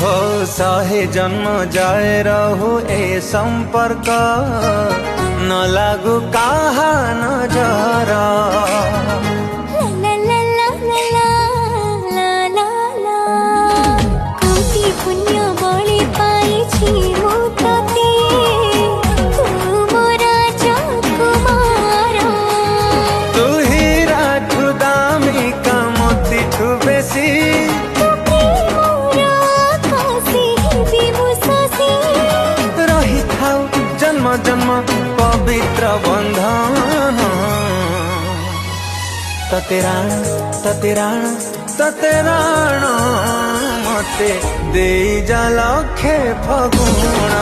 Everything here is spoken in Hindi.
हो सहे जन्म जाए रहु ए संपर्क न लागू काहा नजर। पुण्य बलि पाइछि मु तते तू मोर राजकुमार। तू हीरा ठु दामी का मोती ठु बेसी रही थाउ जन्म जन्म पवित्र बंधन। तते राण मते दे जा लखे फगुण।